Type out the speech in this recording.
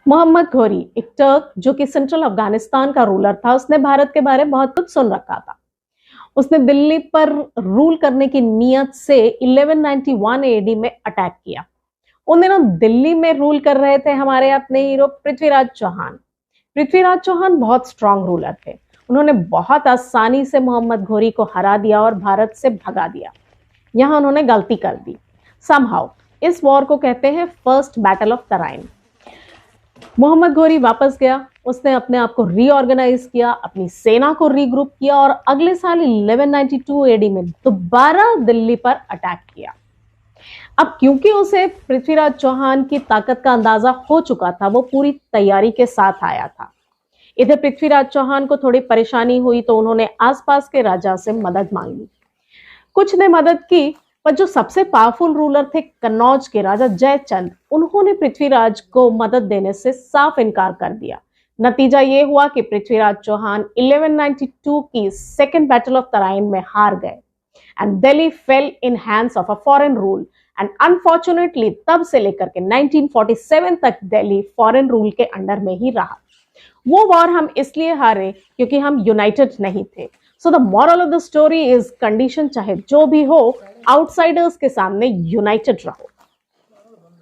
मोहम्मद घोरी एक टर्क जो कि सेंट्रल अफगानिस्तान का रूलर था। उसने भारत के बारे में बहुत कुछ सुन रखा था। उसने दिल्ली पर रूल करने की नियत से 1191 एडी में अटैक किया। उन दिनों दिल्ली में रूल कर रहे थे हमारे अपने हीरो पृथ्वीराज चौहान। पृथ्वीराज चौहान बहुत स्ट्रांग रूलर थे। उन्होंने बहुत आसानी से मोहम्मद घोरी को हरा दिया और भारत से भगा दिया। यहां उन्होंने गलती कर दी समहाउ। इस वॉर को कहते हैं first battle of Tarain. Mohammad Ghori वापस गया। उसने अपने आप को रीऑर्गेनाइज किया, अपनी सेना को रीग्रुप किया और अगले साल 1192 एडी में दोबारा दिल्ली पर अटैक किया। अब क्योंकि उसे पृथ्वीराज चौहान की ताकत का अंदाजा हो चुका था, वो पूरी तैयारी के साथ आया था। इधर पृथ्वीराज चौहान को थोड़ी परेशानी हुई तो उन्होंने आसपास के राजा से मदद मांगी। कुछ ने मदद की, पर जो सबसे पावरफुल रूलर थे कन्नौज के राजा जयचंद, उन्होंने पृथ्वीराज को मदद देने से साफ इनकार कर दिया। नतीजा ये हुआ कि पृथ्वीराज चौहान 1192 की सेकेंड बैटल ऑफ तराइन में हार गए and Delhi fail in hands of a foreign rule. And unfortunately तब से लेकर के 1947 तक दिल्ली फॉरेन रूल के अंडर में ही रहा। वो वॉर हम इसलिए हारे क्योंकि हम यूनाइटेड नहीं थे। So the moral of the story is condition चाहे जो भी हो, आउटसाइडर्स के सामने यूनाइटेड रहो।